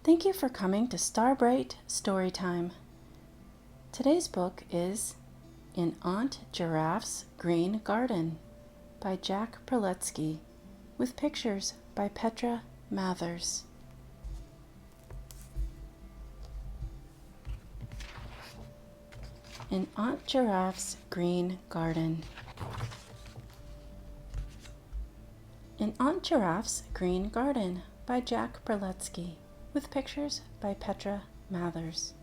Thank you for coming to Starbright Storytime. Today's book is In Aunt Giraffe's Green Garden by Jack Prelutsky, with pictures by Petra Mathers. In Aunt Giraffe's Green Garden. In Aunt Giraffe's Green Garden by Jack Prelutsky, with pictures by Petra Mathers.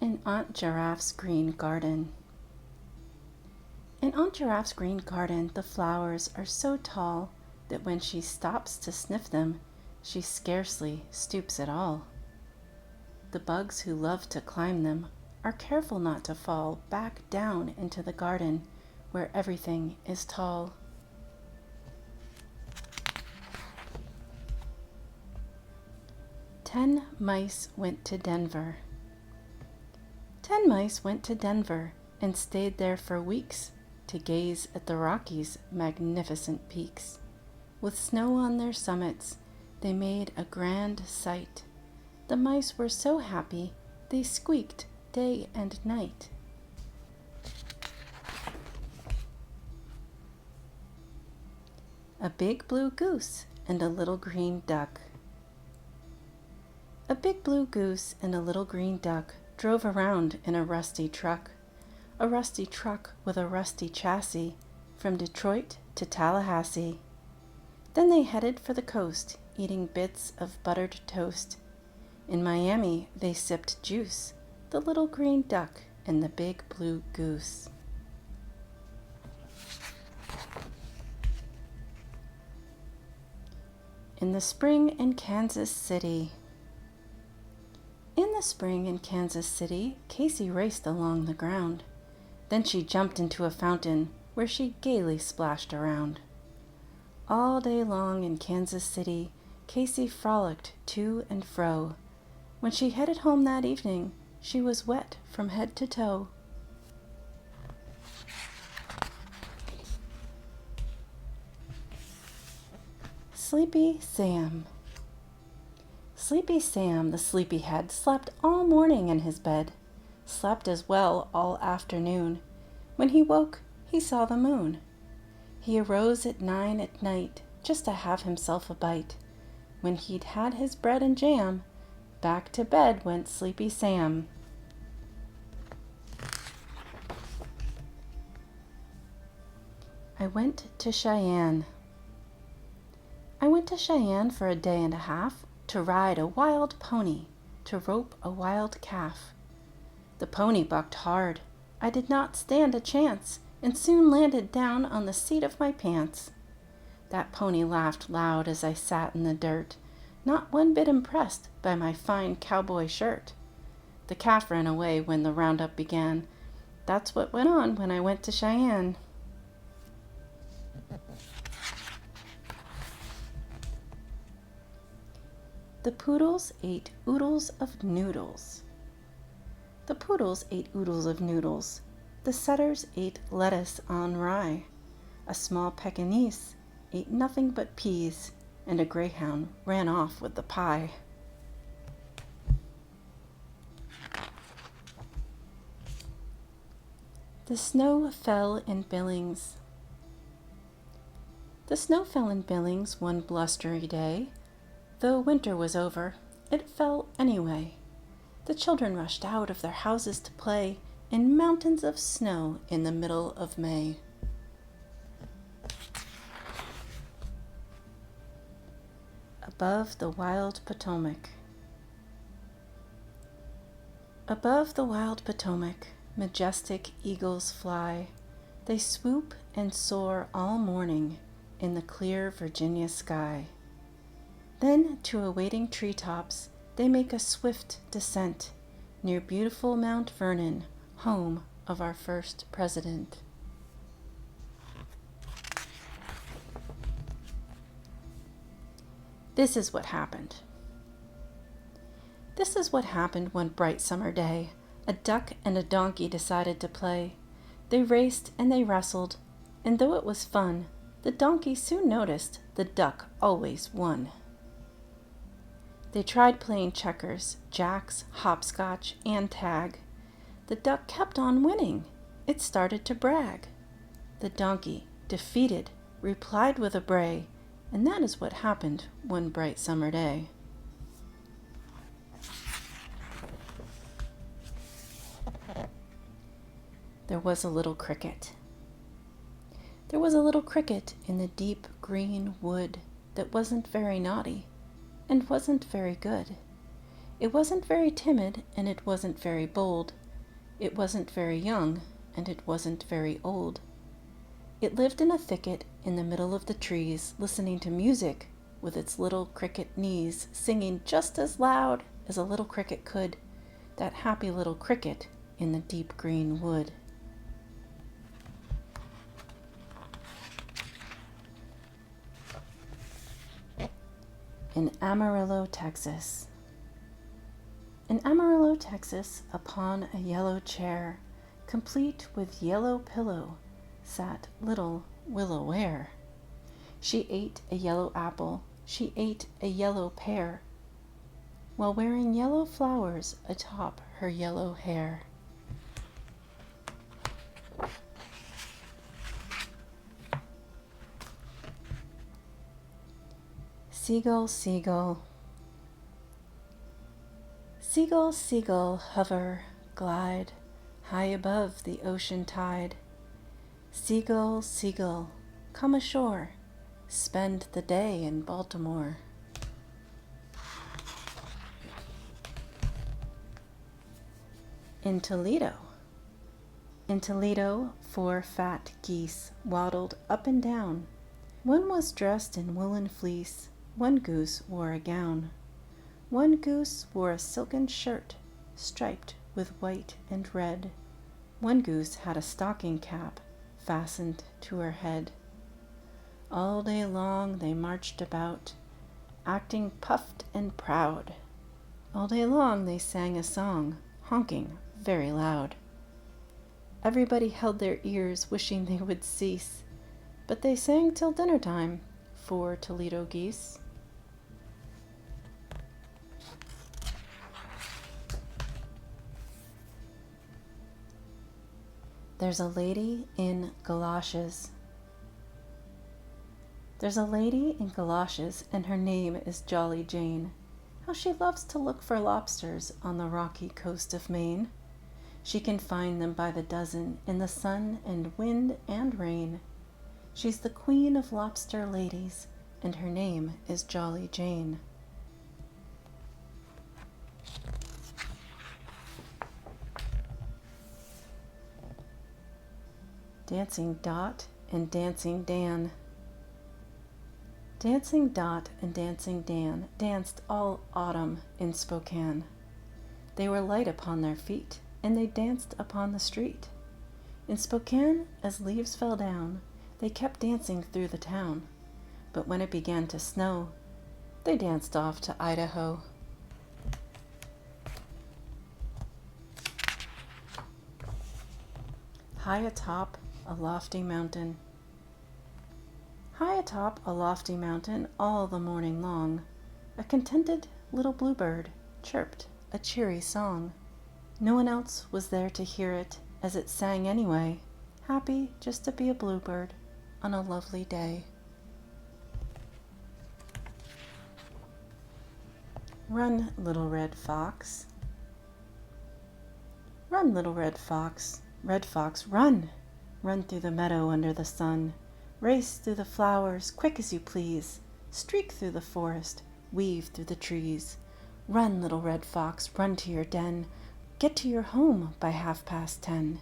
In Aunt Giraffe's Green Garden. In Aunt Giraffe's green garden, the flowers are so tall that when she stops to sniff them, she scarcely stoops at all. The bugs who love to climb them are careful not to fall back down into the garden where everything is tall. Ten mice went to Denver. 10 mice went to Denver and stayed there for weeks to gaze at the Rockies' magnificent peaks. With snow on their summits, they made a grand sight. The mice were so happy, they squeaked day and night. A big blue goose and a little green duck. A big blue goose and a little green duck drove around in a rusty truck with a rusty chassis from Detroit to Tallahassee. Then they headed for the coast, eating bits of buttered toast. In Miami, they sipped juice, the little green duck and the big blue goose. In the spring in Kansas City. In the spring in Kansas City, Casey raced along the ground. Then she jumped into a fountain where she gaily splashed around. All day long in Kansas City, Casey frolicked to and fro. When she headed home that evening, she was wet from head to toe. Sleepy Sam. Sleepy Sam, the sleepyhead, slept all morning in his bed, slept as well all afternoon. When he woke, he saw the moon. He arose at 9 at night just to have himself a bite. When he'd had his bread and jam, back to bed went Sleepy Sam. I went to Cheyenne. I went to Cheyenne for a day and a half to ride a wild pony, to rope a wild calf. The pony bucked hard. I did not stand a chance, and soon landed down on the seat of my pants. That pony laughed loud as I sat in the dirt, not one bit impressed by my fine cowboy shirt. The calf ran away when the roundup began. That's what went on when I went to Cheyenne. The poodles ate oodles of noodles. The poodles ate oodles of noodles. The setters ate lettuce on rye. A small Pekingese ate nothing but peas, and a greyhound ran off with the pie. The snow fell in Billings. The snow fell in Billings one blustery day. Though winter was over, it fell anyway. The children rushed out of their houses to play in mountains of snow in the middle of May. Above the wild Potomac. Above the wild Potomac, majestic eagles fly. They swoop and soar all morning in the clear Virginia sky. Then to awaiting treetops, they make a swift descent near beautiful Mount Vernon, home of our first president. This is what happened. This is what happened one bright summer day. A duck and a donkey decided to play. They raced and they wrestled, and though it was fun, the donkey soon noticed the duck always won. They tried playing checkers, jacks, hopscotch, and tag. The duck kept on winning. It started to brag. The donkey, defeated, replied with a bray, and that is what happened one bright summer day. There was a little cricket. There was a little cricket in the deep green wood that wasn't very naughty and wasn't very good. It wasn't very timid and it wasn't very bold. It wasn't very young and it wasn't very old. It lived in a thicket in the middle of the trees, listening to music with its little cricket knees, singing just as loud as a little cricket could, that happy little cricket in the deep green wood. In Amarillo, Texas. In Amarillo, Texas, upon a yellow chair, complete with yellow pillow, sat little Willow-Ware. She ate a yellow apple, she ate a yellow pear, while wearing yellow flowers atop her yellow hair. Seagull, seagull. Seagull, seagull, hover, glide, high above the ocean tide. Seagull, seagull, come ashore, spend the day in Baltimore. In Toledo. In Toledo, 4 fat geese waddled up and down. One was dressed in woolen fleece, one goose wore a gown. One goose wore a silken shirt, striped with white and red. One goose had a stocking cap fastened to her head. All day long they marched about, acting puffed and proud. All day long they sang a song, honking very loud. Everybody held their ears, wishing they would cease, but they sang till dinner time, 4 Toledo geese. There's a lady in galoshes. There's a lady in galoshes, and her name is Jolly Jane. How she loves to look for lobsters on the rocky coast of Maine. She can find them by the dozen in the sun and wind and rain. She's the queen of lobster ladies, and her name is Jolly Jane. Dancing Dot and Dancing Dan. Dancing Dot and Dancing Dan danced all autumn in Spokane. They were light upon their feet, and they danced upon the street. In Spokane, as leaves fell down, they kept dancing through the town. But when it began to snow, they danced off to Idaho. High atop a lofty mountain. High atop a lofty mountain all the morning long, a contented little bluebird chirped a cheery song. No one else was there to hear it, as it sang anyway, happy just to be a bluebird on a lovely day. Run, little red fox. Run, little red fox. Red fox, run! Run through the meadow under the sun. Race through the flowers, quick as you please. Streak through the forest, weave through the trees. Run, little red fox, run to your den. Get to your home by 10:30.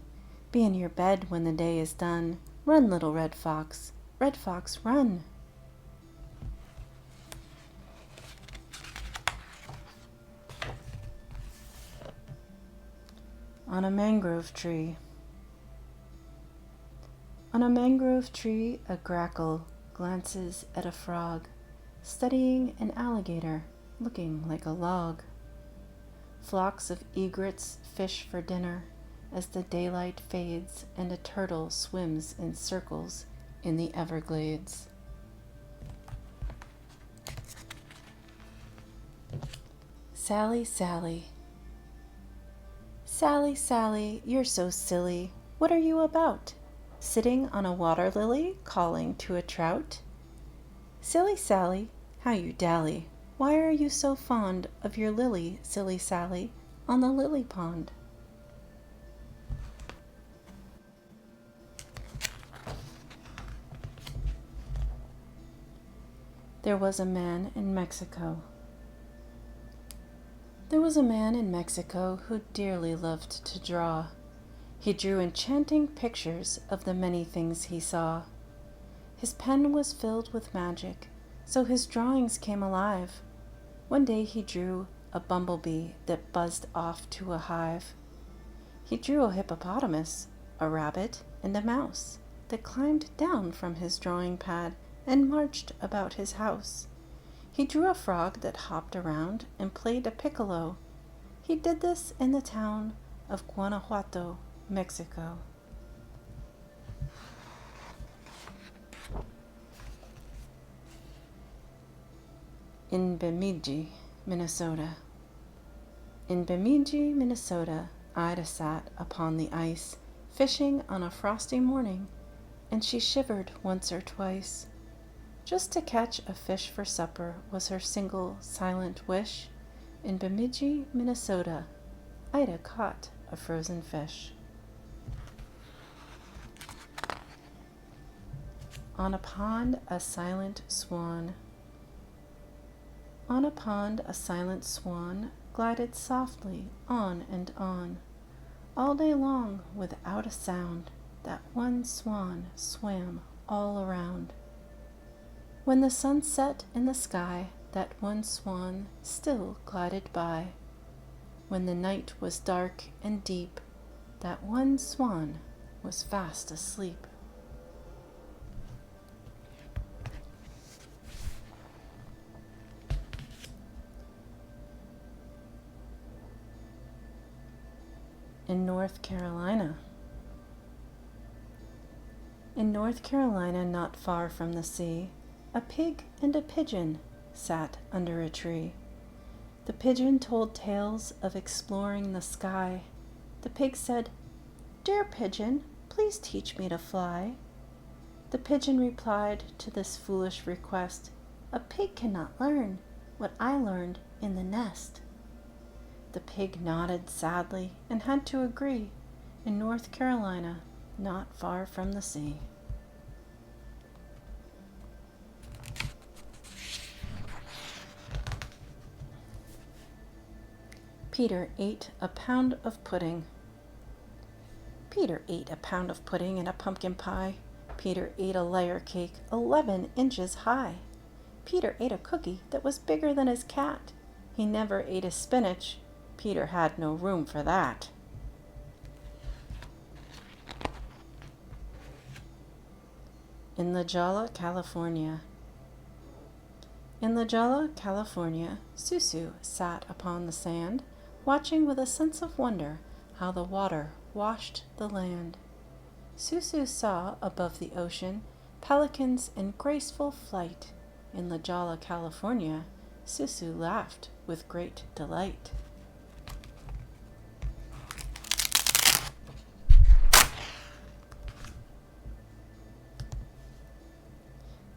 Be in your bed when the day is done. Run, little red fox, run. On a mangrove tree. On a mangrove tree, a grackle glances at a frog, studying an alligator looking like a log. Flocks of egrets fish for dinner as the daylight fades and a turtle swims in circles in the Everglades. Sally, Sally. Sally, Sally, you're so silly. What are you about? Sitting on a water lily, calling to a trout? Silly Sally, how you dally. Why are you so fond of your lily, silly Sally, on the lily pond? There was a man in Mexico. There was a man in Mexico who dearly loved to draw. He drew enchanting pictures of the many things he saw. His pen was filled with magic, so his drawings came alive. One day he drew a bumblebee that buzzed off to a hive. He drew a hippopotamus, a rabbit, and a mouse that climbed down from his drawing pad and marched about his house. He drew a frog that hopped around and played a piccolo. He did this in the town of Guanajuato, Mexico. In Bemidji, Minnesota. In Bemidji, Minnesota, Ida sat upon the ice, fishing on a frosty morning, and she shivered once or twice. Just to catch a fish for supper was her single, silent wish. In Bemidji, Minnesota, Ida caught a frozen fish. On a pond, a silent swan. On a pond, a silent swan glided softly on and on. All day long, without a sound, that one swan swam all around. When the sun set in the sky, that one swan still glided by. When the night was dark and deep, that one swan was fast asleep. In North Carolina. In North Carolina, not far from the sea, a pig and a pigeon sat under a tree. The pigeon told tales of exploring the sky. The pig said, "Dear pigeon, please teach me to fly." The pigeon replied to this foolish request, "A pig cannot learn what I learned in the nest." The pig nodded sadly and had to agree. In North Carolina, not far from the sea. Peter ate a pound of pudding. Peter ate a pound of pudding and a pumpkin pie. Peter ate a layer cake 11 inches high. Peter ate a cookie that was bigger than his cat. He never ate a spinach. Peter had no room for that. In La Jolla, California. In La Jolla, California, Susu sat upon the sand, watching with a sense of wonder how the water washed the land. Susu saw above the ocean pelicans in graceful flight. In La Jolla, California, Susu laughed with great delight.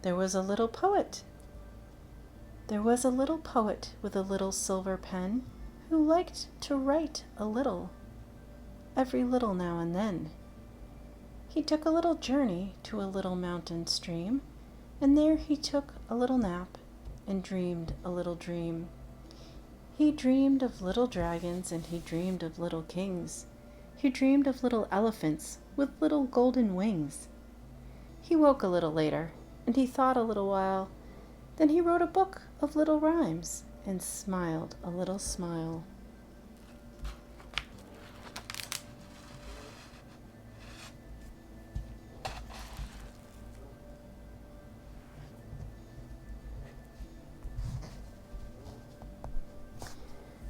There was a little poet. There was a little poet with a little silver pen who liked to write a little, every little now and then. He took a little journey to a little mountain stream, and there he took a little nap and dreamed a little dream. He dreamed of little dragons and he dreamed of little kings. He dreamed of little elephants with little golden wings. He woke a little later, and he thought a little while. Then he wrote a book of little rhymes and smiled a little smile.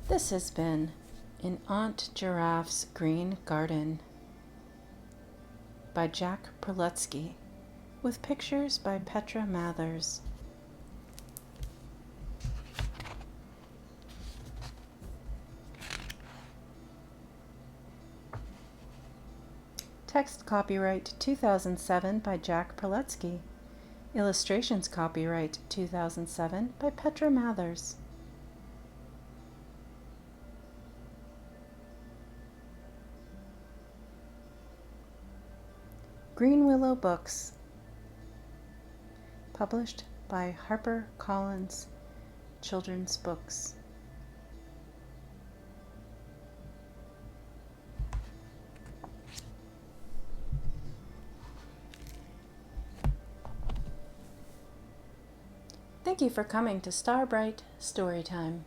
This has been In Aunt Giraffe's Green Garden by Jack Prelutsky, with pictures by Petra Mathers. Text copyright 2007 by Jack Prelutsky. Illustrations copyright 2007 by Petra Mathers. Greenwillow Books, published by HarperCollins Children's Books. Thank you for coming to Starbright Storytime.